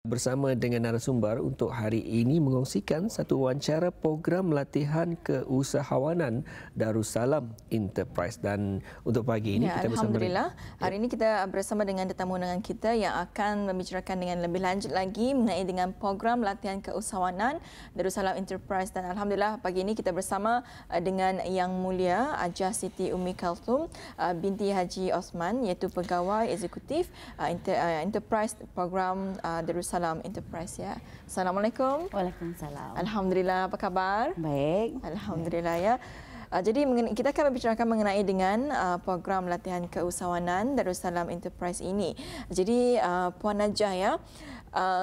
Bersama dengan narasumber untuk hari ini mengongsikan satu wawancara program latihan keusahawanan Darussalam Enterprise. Dan untuk pagi ini kita bersama Alhamdulillah, hari ini kita bersama dengan tetamu undangan kita yang akan membicarakan dengan lebih lanjut lagi mengenai dengan program latihan keusahawanan Darussalam Enterprise. Dan Alhamdulillah pagi ini kita bersama dengan Yang Mulia Hajah Siti Ummi Kalthum binti Haji Osman, iaitu pegawai eksekutif Enterprise program Darussalam Enterprise, ya. Assalamualaikum. Waalaikumsalam. Alhamdulillah, apa khabar? Baik. Alhamdulillah, ya. Jadi kita akan membicarakan mengenai dengan program latihan keusahawanan Darussalam Enterprise ini. Jadi Puan Hajah, ya,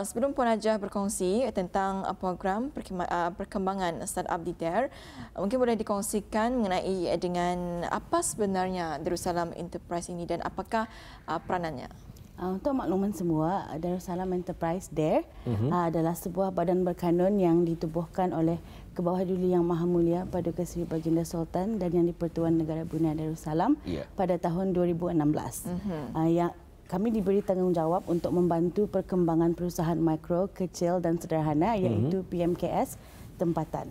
sebelum Puan Hajah berkongsi tentang program perkembangan startup di DARE, mungkin boleh dikongsikan mengenai dengan apa sebenarnya Darussalam Enterprise ini dan apakah peranannya? Untuk makluman semua, Darussalam Enterprise DARE adalah sebuah badan berkanun yang ditubuhkan oleh Kebawah Duli Yang Maha Mulia Paduka Seri Baginda Sultan dan Yang di-Pertuan Negara Brunei Darussalam pada tahun 2016. Yang kami diberi tanggungjawab untuk membantu perkembangan perusahaan mikro, kecil dan sederhana, iaitu PMKS tempatan.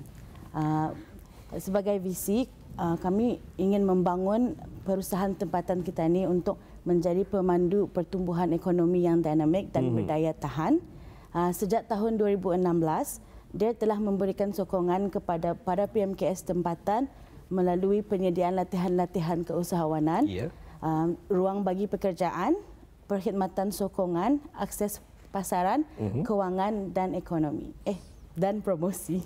Sebagai visi, kami ingin membangun perusahaan tempatan kita ini untuk menjadi pemandu pertumbuhan ekonomi yang dinamik dan berdaya tahan. Sejak tahun 2016, DARE telah memberikan sokongan kepada para PMKS tempatan melalui penyediaan latihan-latihan keusahawanan, ruang bagi pekerjaan, perkhidmatan sokongan, akses pasaran, kewangan dan ekonomi. Dan promosi.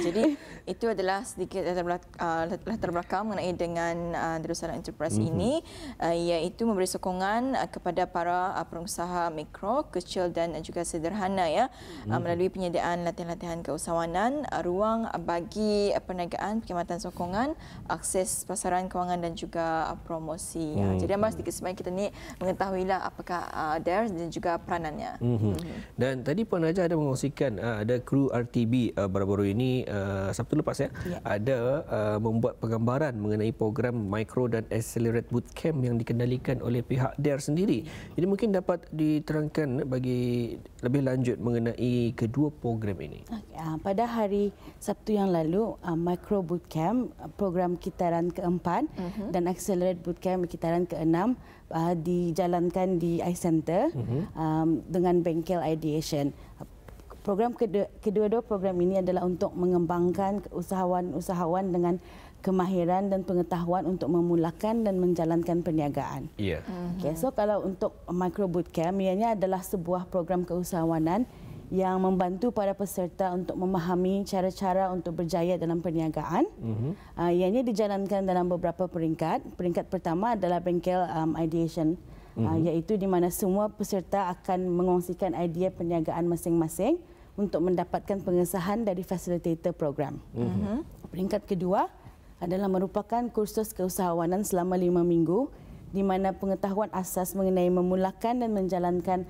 Jadi itu adalah sedikit latar belakang mengenai dengan Darussalam Enterprise ini, iaitu memberi sokongan kepada para pengusaha mikro, kecil dan juga sederhana, ya, melalui penyediaan latihan-latihan keusahawanan, ruang bagi perniagaan, perkhidmatan sokongan, akses pasaran, kewangan dan juga promosi. Jadi ambil sedikit sebanyak kita ni mengetahuilah apakah DARE dan juga peranannya. Dan tadi Puan Hajah ada mengongsikan ada kru RTB baru-baru ini Sabtu lepas, ya, ada membuat penggambaran mengenai program Micro dan Accelerate Bootcamp yang dikendalikan oleh pihak DARE sendiri. Jadi mungkin dapat diterangkan bagi lebih lanjut mengenai kedua program ini. Pada hari Sabtu yang lalu, Micro Bootcamp program kitaran keempat dan Accelerate Bootcamp kitaran keenam dijalankan di iCenter dengan bengkel Ideation. Program kedua-dua program ini adalah untuk mengembangkan usahawan-usahawan dengan kemahiran dan pengetahuan untuk memulakan dan menjalankan perniagaan. So kalau untuk Micro Bootcamp, ianya adalah sebuah program keusahawanan yang membantu para peserta untuk memahami cara-cara untuk berjaya dalam perniagaan. Ianya dijalankan dalam beberapa peringkat. Peringkat pertama adalah bengkel Ideation, iaitu di mana semua peserta akan mengongsikan idea perniagaan masing-masing untuk mendapatkan pengesahan dari fasilitator program. Peringkat kedua adalah merupakan kursus keusahawanan selama 5 minggu di mana pengetahuan asas mengenai memulakan dan menjalankan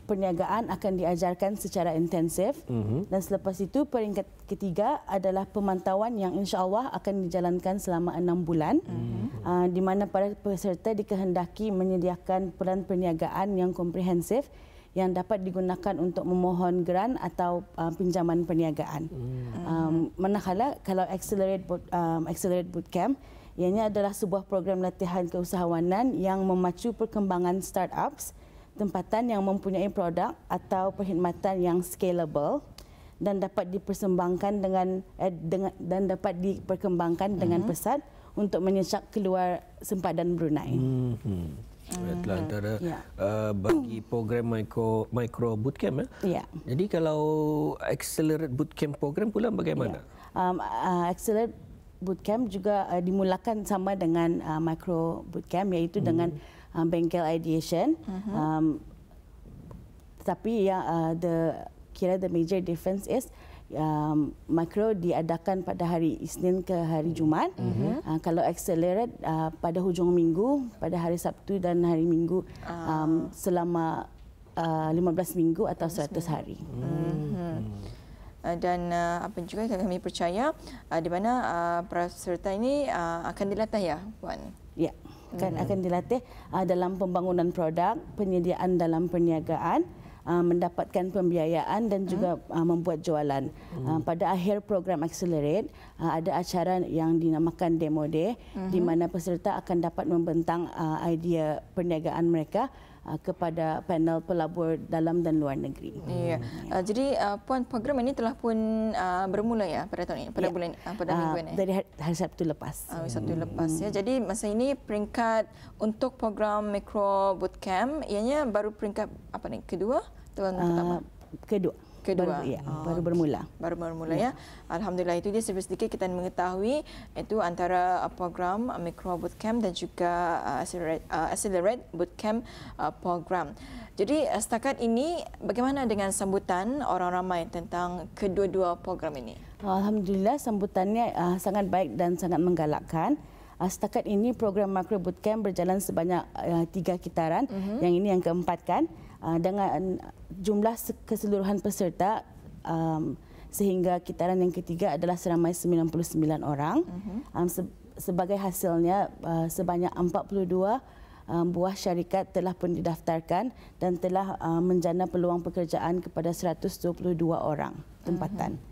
perniagaan akan diajarkan secara intensif. Dan selepas itu peringkat ketiga adalah pemantauan yang insya-Allah akan dijalankan selama 6 bulan, di mana para peserta dikehendaki menyediakan peran perniagaan yang komprehensif yang dapat digunakan untuk memohon grant atau pinjaman perniagaan. Manakala kalau Accelerate Bootcamp, ianya adalah sebuah program latihan keusahawanan yang memacu perkembangan startups tempatan yang mempunyai produk atau perkhidmatan yang scalable dan dapat dipersembahkan dengan pesat untuk menyesak keluar sempadan Brunei. Itulah antara bagi program Micro Bootcamp. Jadi kalau Accelerate Bootcamp program pula bagaimana? Accelerate Bootcamp juga dimulakan sama dengan Micro Bootcamp, iaitu dengan bengkel Ideation. Tapi the major difference is Micro diadakan pada hari Isnin ke hari Jumaat. Kalau Accelerate pada hujung minggu, pada hari Sabtu dan hari Minggu, selama 15 minggu atau 100 hari. Dan apa juga kami percaya di mana peserta ini akan dilatih, ya, Puan? Ya, akan dilatih dalam pembangunan produk, penyediaan dalam perniagaan, mendapatkan pembiayaan dan juga membuat jualan. Pada akhir program Accelerate ada acara yang dinamakan Demo Day di mana peserta akan dapat membentang idea perniagaan mereka kepada panel pelabur dalam dan luar negeri. Ya. Jadi Puan, program ini telah pun bermula ya pada tahun ini, pada bulan pada minggu ini. Dari hari Sabtu lepas. Sabtu lepas ya. Jadi masa ini peringkat untuk program Mikro Bootcamp ianya baru peringkat apa ni? Kedua atau pertama? Kedua. Baru bermula. Baru bermula ya. Alhamdulillah, itu dia sedikit kita mengetahui itu antara program Mikro Bootcamp dan juga Accelerate Bootcamp program. Jadi setakat ini bagaimana dengan sambutan orang ramai tentang kedua-dua program ini? Alhamdulillah, sambutannya sangat baik dan sangat menggalakkan. Setakat ini program Mikro Bootcamp berjalan sebanyak 3 kitaran. Yang ini yang keempat kan. Dengan jumlah keseluruhan peserta sehingga kitaran yang ketiga adalah seramai 99 orang. Sebagai hasilnya sebanyak 42 buah syarikat telah pun didaftarkan dan telah menjana peluang pekerjaan kepada 122 orang tempatan.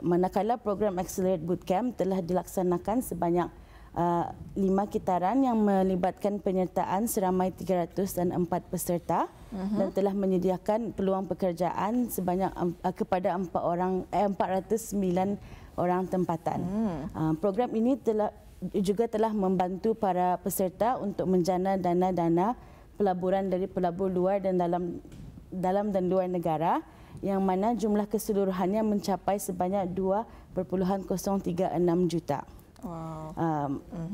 Manakala program Accelerate Bootcamp telah dilaksanakan sebanyak 5 kitaran yang melibatkan penyertaan seramai 304 peserta dan telah menyediakan peluang pekerjaan sebanyak kepada 409 orang tempatan. Program ini juga telah membantu para peserta untuk menjana dana-dana pelaburan dari pelabur luar dan dalam dan luar negara yang mana jumlah keseluruhannya mencapai sebanyak 2.036 juta. Wow.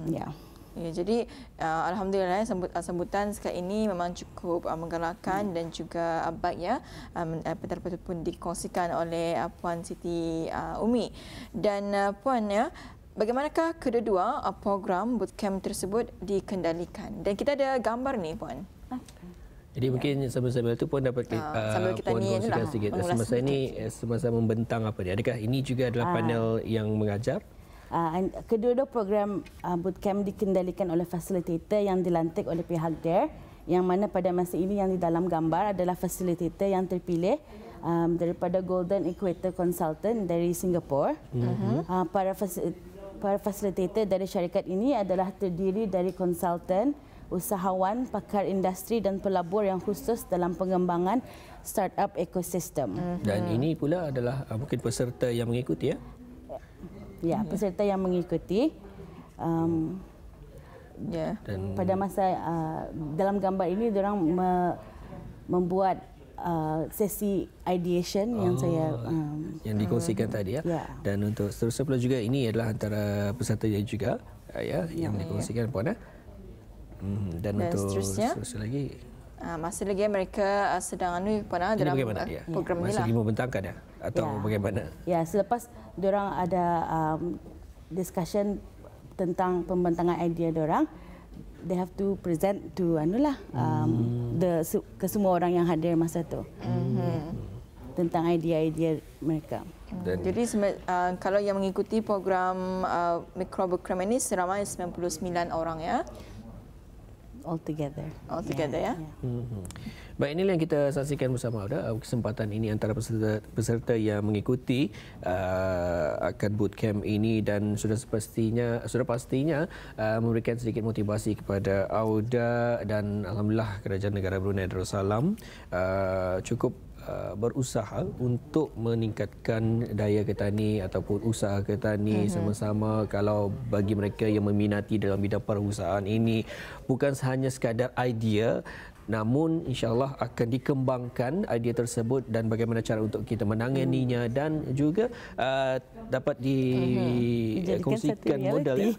Ya. Ya, jadi alhamdulillah sambutan sekali ini memang cukup menggalakkan dan juga baik ya, betul-betul pun dikongsikan oleh Puan Siti Umi. Dan Puan ya, bagaimanakah kedua-dua program bootcamp tersebut dikendalikan? Dan kita ada gambar ni Puan. Jadi mungkin sambil-sambil itu pun dapat Puan kongsikan sedikit semasa ini, semasa membentang apa dia. Adakah ini juga adalah panel yang mengajar? Kedua-dua program bootcamp dikendalikan oleh fasilitator yang dilantik oleh pihak DARE, yang mana pada masa ini yang di dalam gambar adalah fasilitator yang terpilih daripada Golden Equator Consultant dari Singapura. Para fasilitator dari syarikat ini adalah terdiri dari konsultan, usahawan, pakar industri dan pelabur yang khusus dalam pengembangan startup ekosistem. Dan ini pula adalah mungkin peserta yang mengikuti ya? Ya, peserta yang mengikuti. Dan pada masa dalam gambar ini, diorang membuat sesi ideation yang saya yang dikongsikan tadi ya. Dan untuk seterusnya pula juga ini adalah antara peserta yang juga yang dikongsikan Puan. Dan untuk seterusnya lagi masih lagi mereka sedang dalam program ini masih membentangkan ya atau bagaimana? Ya, selepas diorang ada discussion tentang pembentangan idea diorang, they have to present to ke semua orang yang hadir masa itu tentang idea-idea mereka. Jadi kalau yang mengikuti program Mikro Bootcamp ini seramai 99 orang ya. Altogether ya. Baik, inilah yang kita saksikan bersama kesempatan ini antara peserta yang mengikuti akan bootcamp ini dan sudah pastinya memberikan sedikit motivasi kepada Auda dan alhamdulillah Kerajaan Negara Brunei Darussalam cukup berusaha untuk meningkatkan daya ketani ataupun usaha ketani sama-sama. Kalau bagi mereka yang meminati dalam bidang perusahaan ini, bukan hanya sekadar idea, namun insya-Allah akan dikembangkan idea tersebut dan bagaimana cara untuk kita menanganinya dan juga dapat dikongsikan modal ya.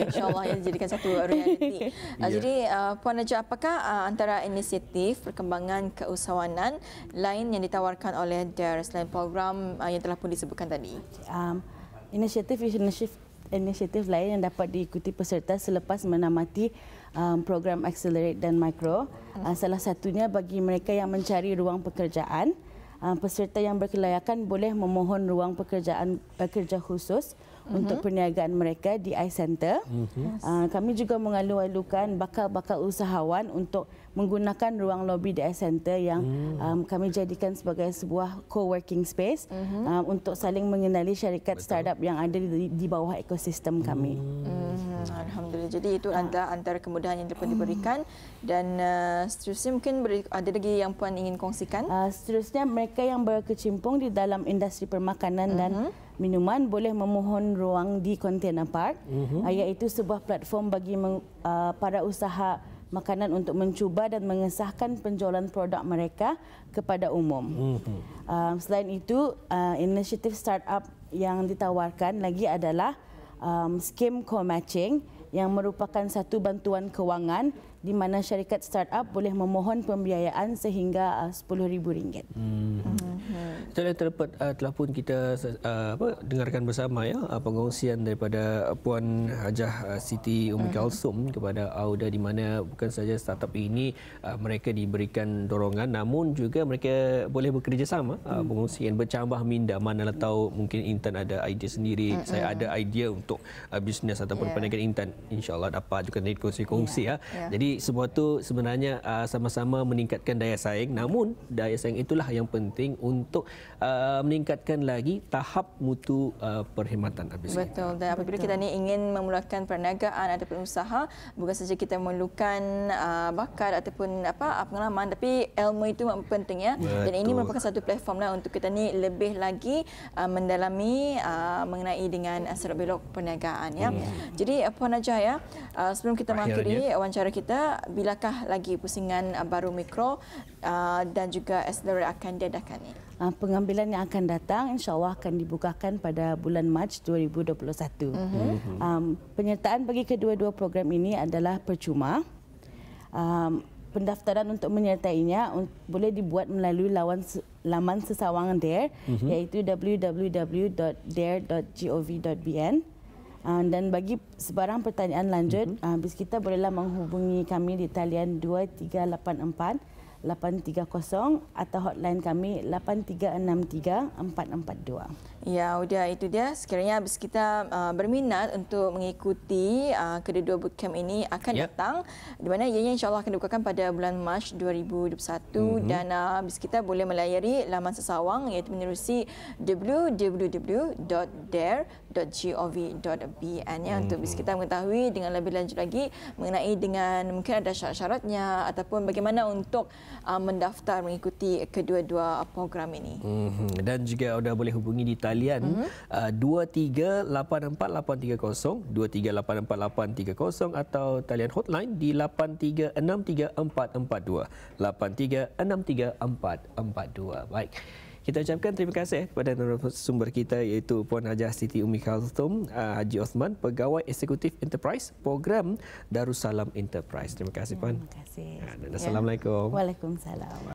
Insya-Allah ya, dijadikan satu realiti. Jadi Puan Najah, apakah antara inisiatif perkembangan keusahawanan lain yang ditawarkan oleh DARE selain program yang telah pun disebutkan tadi? Inisiatif lain yang dapat diikuti peserta selepas menamati program Accelerate dan Mikro. Salah satunya bagi mereka yang mencari ruang pekerjaan, peserta yang berkelayakan boleh memohon ruang pekerjaan kerja khusus untuk perniagaan mereka di iCenter. Kami juga mengalu-alukan bakal-bakal usahawan untuk menggunakan ruang lobi di iCenter yang kami jadikan sebagai sebuah co-working space untuk saling mengenali syarikat startup yang ada di bawah ekosistem kami. Alhamdulillah. Jadi itu adalah antara kemudahan yang dapat diberikan dan seterusnya mungkin ada lagi yang Puan ingin kongsikan? Seterusnya mereka yang berkecimpung di dalam industri permakanan dan minuman boleh memohon ruang di Container Park, iaitu sebuah platform bagi para usaha makanan untuk mencuba dan mengesahkan penjualan produk mereka kepada umum. Selain itu, inisiatif startup yang ditawarkan lagi adalah skim co-matching yang merupakan satu bantuan kewangan di mana syarikat startup boleh memohon pembiayaan sehingga RM10,000. Telah pun kita dengarkan bersama ya pengongsian daripada Puan Hajah Siti Umi Kalsum kepada Auda, di mana bukan saja startup ini mereka diberikan dorongan, namun juga mereka boleh bekerjasama, pengongsian bercambah minda. Mana tahu mungkin Intan ada idea sendiri, saya ada idea untuk bisnes ataupun perniagaan Intan, insya-Allah dapat juga kongsi-kongsi ya. Jadi semua tu sebenarnya sama-sama meningkatkan daya saing, namun daya saing itulah yang penting untuk meningkatkan lagi tahap mutu perkhidmatan. Betul. Dan apabila kita ni ingin memulakan perniagaan ataupun usaha, bukan saja kita memerlukan bakat ataupun pengalaman, tapi ilmu itu penting ya. Dan ini merupakan satu platformlah untuk kita ni lebih lagi mendalami mengenai dengan selok-belok perniagaan ya. Jadi Puan Hajah ya, sebelum kita mengakhiri wawancara kita, bilakah lagi pusingan baru mikro dan juga accelerate akan diadakan ni? Pengambilan yang akan datang insya-Allah akan dibukakan pada bulan Mac 2021. Penyertaan bagi kedua-dua program ini adalah percuma. Pendaftaran untuk menyertainya boleh dibuat melalui laman sesawang DARE, iaitu www.dare.gov.bn. Dan bagi sebarang pertanyaan lanjut, kita bolehlah menghubungi kami di talian 2384 830 atau hotline kami 8363 442. Ya, sudah itu dia. Sekiranya kita berminat untuk mengikuti kedua-dua bootcamp ini akan datang, di mana ianya insya-Allah akan dibukakan pada bulan Mac 2021 dan kita boleh melayari laman sesawang iaitu menerusi www.dare.gov.bn ya, untuk kita mengetahui dengan lebih lanjut lagi mengenai dengan mungkin ada syarat-syaratnya ataupun bagaimana untuk mendaftar mengikuti kedua-dua program ini. Dan juga anda boleh hubungi di talian 2384 830 2384 830 atau talian hotline di 8363 442 8363 442. Baik. Kita ucapkan terima kasih kepada narasumber kita iaitu Puan Hajah Siti Umi Kalsum Haji Osman, Pegawai Eksekutif Enterprise Program Darussalam Enterprise. Terima kasih Puan. Terima kasih. Assalamualaikum. Waalaikumsalam.